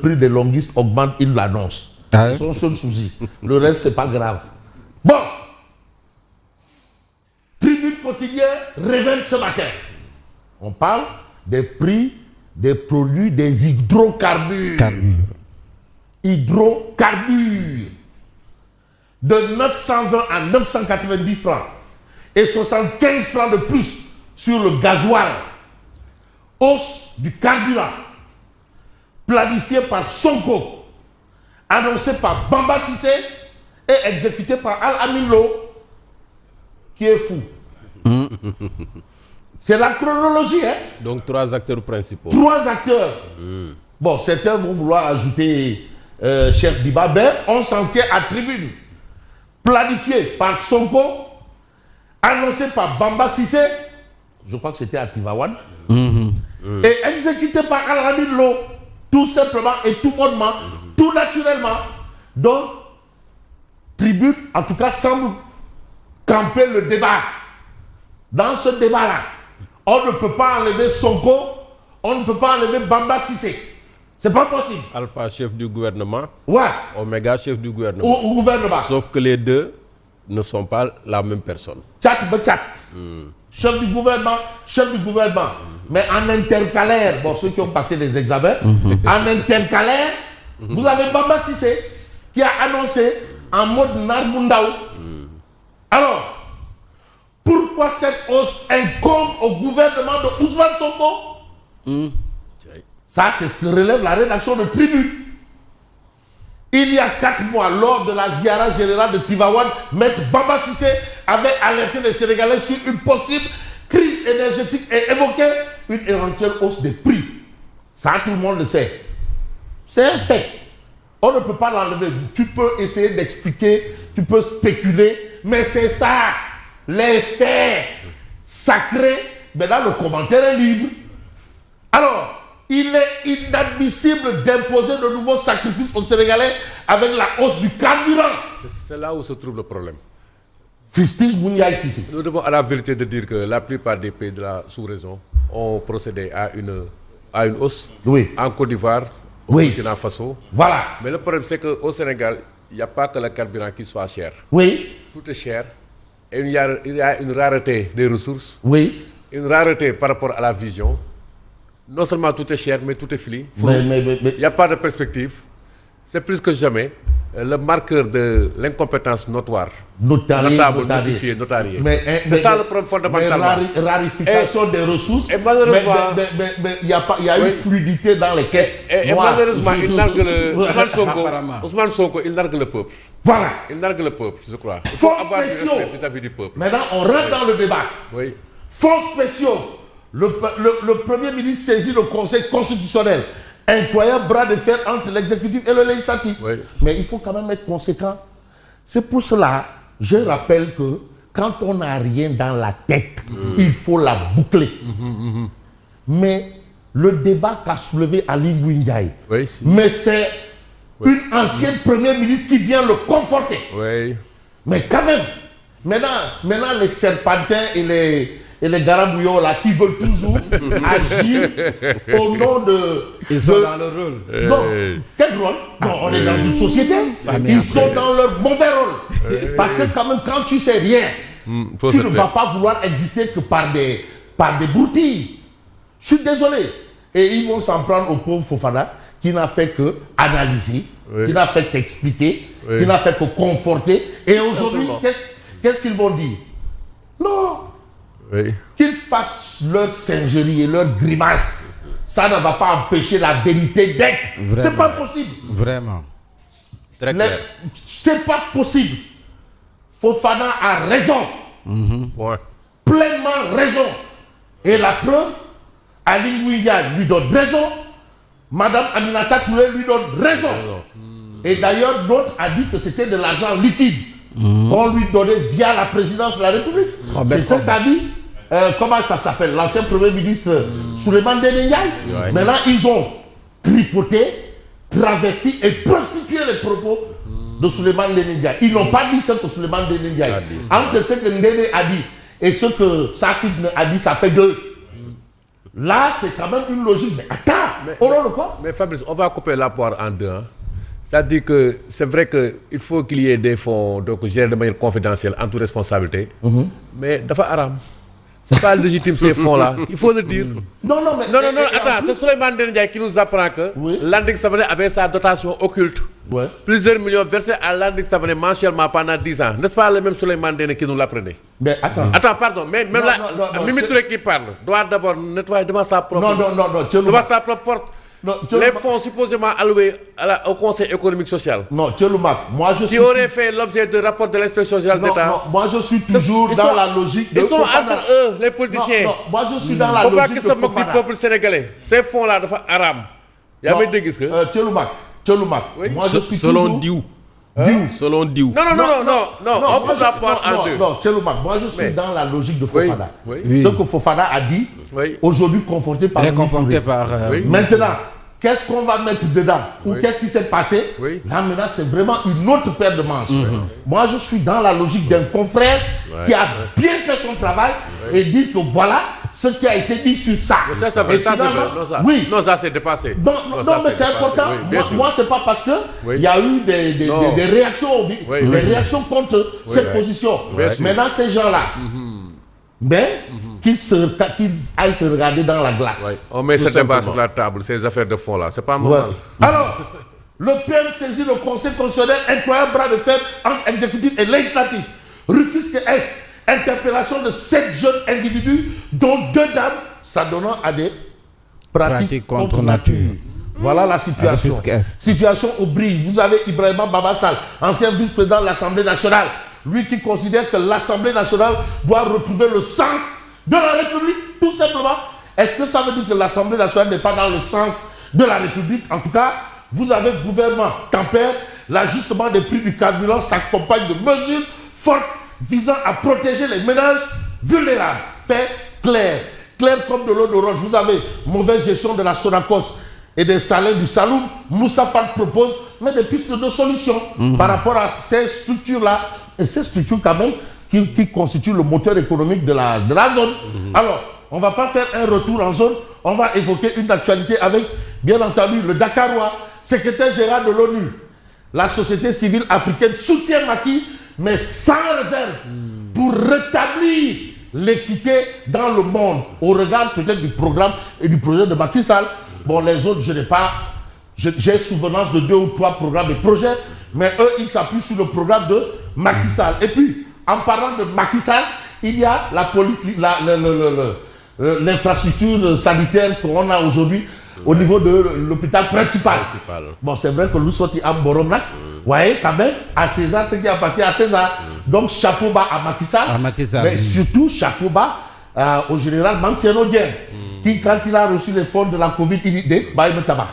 prix des longuistes augmente, ils l'annoncent. C'est son seul souci. Le reste, c'est pas grave. Bon. Tribune quotidienne révèle ce matin. On parle des prix des produits des hydrocarbures. Hydrocarbures. De 920 à 990 francs. Et 75 francs de plus sur le gasoil. Hausse du carburant. Planifiée par Sonko. Annoncée par Bamba Cissé et exécutée par Al-Amin Lo, qui est fou. C'est la chronologie, hein? Donc 3 acteurs principaux. 3 acteurs. Bon, certains vont vouloir ajouter Cheikh Diba, mais on s'en tient à tribune. Planifié par Sonko, annoncé par Bamba Cissé, je crois que c'était à Tivaouane, et exécuté par Al-Amin Lo, tout simplement et tout bonnement, tout naturellement. Donc, tribune, en tout cas, semble camper le débat. Dans ce débat-là, on ne peut pas enlever Sonko, on ne peut pas enlever Bamba Cissé. C'est pas possible. Alpha, chef du gouvernement. Ouais. Oméga, chef du gouvernement. Au gouvernement. Sauf que les deux ne sont pas la même personne. Chat. Chef du gouvernement, Mais en intercalaire, bon, ceux qui ont passé les examens, en intercalaire, vous avez Bamba Cissé qui a annoncé en mode Narbundaou. Alors, pourquoi cette hausse incombe au gouvernement de Ousmane Sonko? Ça, c'est ce que relève la rédaction de Tribune. Il y a 4 mois, lors de la ziara générale de Tivaouane, Maître Bamba Cissé avait alerté les Sénégalais sur une possible crise énergétique et évoqué une éventuelle hausse des prix. Ça, tout le monde le sait. C'est un fait. On ne peut pas l'enlever. Tu peux essayer d'expliquer, tu peux spéculer, mais c'est ça. Les faits sacrés. Maintenant, le commentaire est libre. Alors, il est inadmissible d'imposer de nouveaux sacrifices aux Sénégalais avec la hausse du carburant. C'est là où se trouve le problème. Fistige Mouniaï Sissi. Nous devons à la vérité de dire que la plupart des pays de la sous-région ont procédé à une hausse. Oui. En Côte d'Ivoire, au Burkina Faso. Voilà. Mais le problème, c'est qu'au Sénégal, il n'y a pas que le carburant qui soit cher. Oui. Tout est cher. Et il y a une rareté des ressources. Oui. Une rareté par rapport à la vision. Non seulement tout est cher, mais tout est fini. Il n'y a pas de perspective. C'est plus que jamais le marqueur de l'incompétence notoire. Notarié. C'est ça le problème fondamental. Rarification des ressources. Et malheureusement, il y a une fluidité dans les caisses. Et malheureusement, il nargue Ousmane Sonko, il nargue le peuple. Voilà. Il nargue le peuple, je crois. Il faut avoir du respect vis-à-vis du peuple. Maintenant, on rentre dans le débat. Oui. Fonds spéciaux. Le Premier ministre saisit le Conseil constitutionnel. Incroyable bras de fer entre l'exécutif et le législatif. Oui. Mais il faut quand même être conséquent. C'est pour cela, je rappelle que quand on n'a rien dans la tête, il faut la boucler. Mais le débat qu'a soulevé Ali Ngouille Ndiaye, mais c'est une ancienne Premier ministre qui vient le conforter. Oui. Mais quand même, maintenant les serpentins et les garabouillons là qui veulent toujours agir au nom de... Ils sont dans leur rôle. Non, quel rôle? Non, on est dans une société. Ils sont dans leur mauvais rôle. Parce que quand même, quand tu sais rien, tu ne vas pas vouloir exister que par des broutilles. Je suis désolé. Et ils vont s'en prendre au pauvre Fofana qui n'a fait que analyser, qui n'a fait qu'expliquer, qui n'a fait que conforter. Et aujourd'hui, qu'est-ce qu'ils vont dire? Non. Qu'ils fassent leur singerie et leur grimace, ça ne va pas empêcher la vérité d'être. C'est pas possible. Vraiment. Très clair. C'est pas possible. Fofana a raison. Pleinement raison. Et la preuve, Ali Ngouille lui donne raison. Madame Aminata Touré lui donne raison. Et d'ailleurs, l'autre a dit que c'était de l'argent liquide qu'on lui donnait via la présidence de la République. C'est ce qu'a dit. Comment ça s'appelle? L'ancien Premier ministre Souleymane Ndéné Ndiaye. Maintenant, ils ont tripoté, travesti et prostitué les propos de Souleymane Ndéné Ndiaye. Ils n'ont pas dit ce que Souleymane Ndéné Ndiaye. Entre ce que Ndéné a dit et ce que Safid a dit, ça fait deux. Là, c'est quand même une logique. Mais attends, au nom de quoi? Mais Fabrice, on va couper la poire en deux. Hein. C'est-à-dire que c'est vrai qu'il faut qu'il y ait des fonds donc gérés de manière confidentielle en toute responsabilité. Mais dafa haram. C'est pas légitime ces fonds-là. Il faut le dire. Non, attends, c'est Souleymane Ndiaye qui nous apprend que Landing Savané avait sa dotation occulte. Ouais. Plusieurs millions versés à Landing Savané mensuellement pendant 10 ans. N'est-ce pas le même Souleymane Ndiaye qui nous l'apprenait? Mais attends. Attends, pardon, mais même là, Mimi Touré qui parle doit d'abord nettoyer devant sa propre... devant sa propre porte. Non, les fonds supposément alloués au Conseil économique social. Non, Tcheloumak, moi je suis... Qui aurait fait l'objet de rapport de l'inspection générale d'État. Non, moi je suis toujours dans la logique de... Ils sont entre eux, les politiciens. Non, moi je suis dans la logique de... Faut pas que ça moque du peuple sénégalais. Ces fonds-là, de haram. Il y a des disques. Tcheloumak, moi je suis selon toujours... Selon Diou. Non, on peut la prendre en deux. Non, Tcheloumak, moi je suis dans la logique de Fofana. Oui. Ce que Fofana a dit, aujourd'hui conforté par... Il est conforté par... Maintenant, qu'est-ce qu'on va mettre dedans? Ou qu'est-ce qui s'est passé? Là maintenant, c'est vraiment une autre paire de manches. Moi, je suis dans la logique d'un confrère qui a bien fait son travail et dit que voilà ce qui a été dit sur ça. Ça c'est vrai. Non, ça c'est dépassé. Non, mais c'est important. Moi, c'est pas parce que il y a eu des réactions, des réactions contre cette position. Maintenant, ces gens-là, qu'ils aillent se regarder dans la glace. On met ce débat sur la table, ces affaires de fonds là, c'est pas normal. Alors, le PM saisit le Conseil constitutionnel, incroyable bras de fer entre exécutif et législatif. Rufisque Est, interpellation de 7 jeunes individus, dont 2 dames, s'adonnant à des pratiques contre nature. Voilà la situation. Situation au Brie. Vous avez Ibrahima Babassal, ancien vice-président de l'Assemblée nationale. Lui qui considère que l'Assemblée nationale doit retrouver le sens de la République, tout simplement. Est-ce que ça veut dire que l'Assemblée nationale n'est pas dans le sens de la République? En tout cas, vous avez le gouvernement Tempère, l'ajustement des prix du carburant s'accompagne de mesures fortes visant à protéger les ménages vulnérables. Fait clair comme de l'eau de roche. Vous avez mauvaise gestion de la Sonacos et des salaires du Saloum. Moussa Fall propose mais des pistes de solutions par rapport à ces structures-là. Et ces structures quand même qui constituent le moteur économique de la zone. Alors, on ne va pas faire un retour en zone, on va évoquer une actualité avec, bien entendu, le Dakarois, secrétaire général de l'ONU. La société civile africaine soutient Macky, mais sans réserve, pour rétablir l'équité dans le monde, au regard peut-être du programme et du projet de Macky Sall. Bon, les autres, je n'ai pas... J'ai souvenance de 2 ou 3 programmes et projets, mais eux, ils s'appuient sur le programme de Macky Sall. Et puis, en parlant de Macky Sall, il y a l'infrastructure sanitaire qu'on a aujourd'hui au niveau de l'hôpital principal. Bon, c'est vrai que nous sommes à Boromnak. Vous voyez, quand même, à César, ce qui appartient à César. Donc, chapeau bas à Macky Sall. Mais surtout, chapeau bas au général Mantieno Dieng, qui, quand il a reçu les fonds de la Covid, il dit « Baïme tabac ».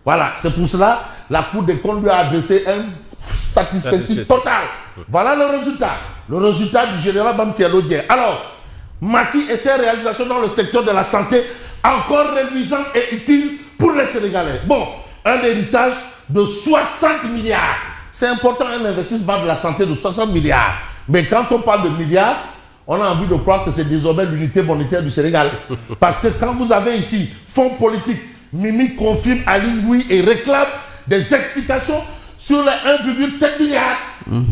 Voilà, c'est pour cela la Cour des comptes lui a adressé un satisfecit total. Voilà le résultat. Le résultat du général Mantieno Dieng. Alors, Macky et ses réalisations dans le secteur de la santé, encore réduisantes et utiles pour les Sénégalais. Bon, un héritage de 60 milliards. C'est important, un investissement de la santé de 60 milliards. Mais quand on parle de milliards, on a envie de croire que c'est désormais l'unité monétaire du Sénégal. Parce que quand vous avez ici fonds politiques, Mimi confirme à Lingui et réclame des explications sur les 1,7 milliard.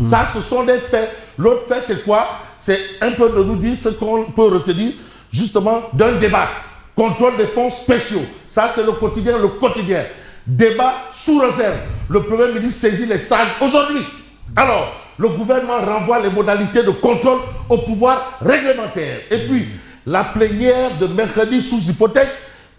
Ça, ce sont des faits. L'autre fait, c'est quoi? C'est un peu de nous dire ce qu'on peut retenir justement d'un débat. Contrôle des fonds spéciaux. Ça, c'est le quotidien. Débat sous réserve. Le Premier ministre saisit les sages aujourd'hui. Alors, le gouvernement renvoie les modalités de contrôle au pouvoir réglementaire. Et puis, la plénière de mercredi sous hypothèque,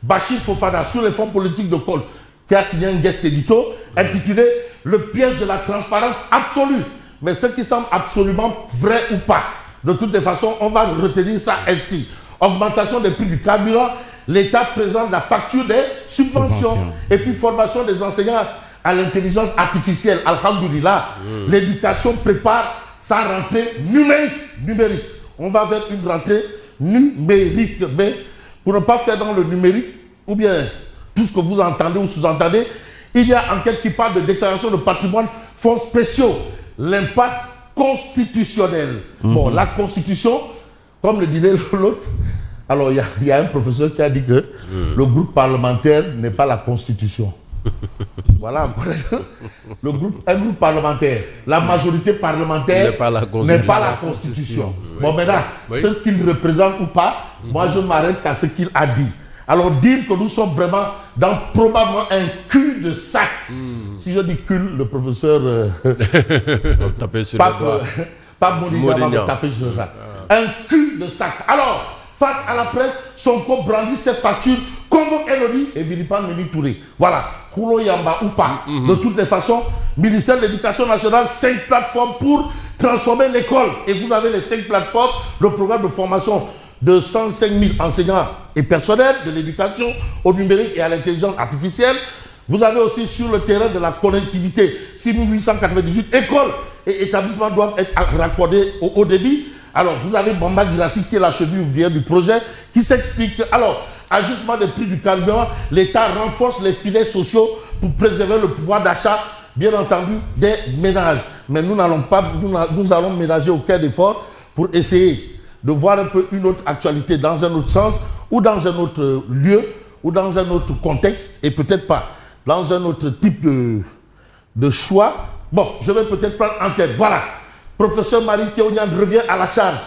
Bachir Fofana sur les fonds politiques de Col, qui a signé un guest édito intitulé « Le piège de la transparence absolue ». Mais ce qui semble absolument vrai ou pas. De toutes les façons, on va retenir ça ainsi. Augmentation des prix du carburant, l'État présente la facture des subventions. Et puis formation des enseignants à l'intelligence artificielle. Alhamdoulilah, l'éducation prépare sa rentrée numérique. On va vers une rentrée numérique. Mais pour ne pas faire dans le numérique, ou bien tout ce que vous entendez ou sous-entendez, il y a enquête qui parle de déclaration de patrimoine, fonds spéciaux, l'impasse constitutionnelle. Bon, la Constitution, comme le disait l'autre, Alors, il y a un professeur qui a dit que le groupe parlementaire n'est pas la Constitution. Voilà. Un groupe parlementaire, la majorité parlementaire n'est pas la Constitution. Oui. Bon, maintenant, ce qu'il représente ou pas, moi je m'arrête qu'à ce qu'il a dit. Alors dire que nous sommes vraiment dans probablement un cul de sac. Si je dis cul, le professeur Pape Modiga va me taper sur le sac. Un cul de sac. Alors, face à la presse, Sonko brandit cette facture, convoque Elodie et vilipende Mimi Touré. Voilà, Koulo Yamba ou pas. De toutes les façons, ministère de l'Éducation nationale, 5 plateformes pour transformer l'école. Et vous avez les 5 plateformes, le programme de formation de 105 000 enseignants et personnels de l'éducation au numérique et à l'intelligence artificielle. Vous avez aussi sur le terrain de la connectivité 6 898 écoles et établissements doivent être raccordés au haut débit. Alors, vous avez Bamba Girassi qui est la cheville ouvrière du projet qui s'explique que, alors, ajustement des prix du carburant, l'État renforce les filets sociaux pour préserver le pouvoir d'achat, bien entendu, des ménages. Mais nous allons ménager aucun effort pour essayer de voir un peu une autre actualité dans un autre sens ou dans un autre lieu ou dans un autre contexte et peut-être pas dans un autre type de choix. Bon, je vais peut-être prendre en tête. Voilà. Professeur Marie Théonian revient à la charge.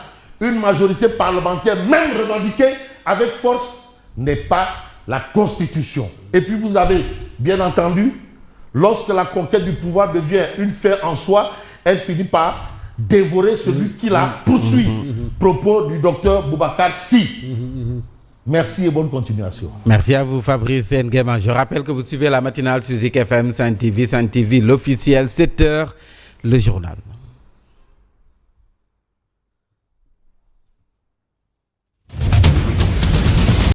Une majorité parlementaire, même revendiquée avec force, n'est pas la Constitution. Et puis vous avez, bien entendu, lorsque la conquête du pouvoir devient une fin en soi, elle finit par dévorer celui qui la poursuit. Propos du docteur Boubacar Sy. Merci et bonne continuation. Merci à vous, Fabrice Nguema. Je rappelle que vous suivez la matinale sur Zik FM, Sen TV, l'officiel, 7h, le journal.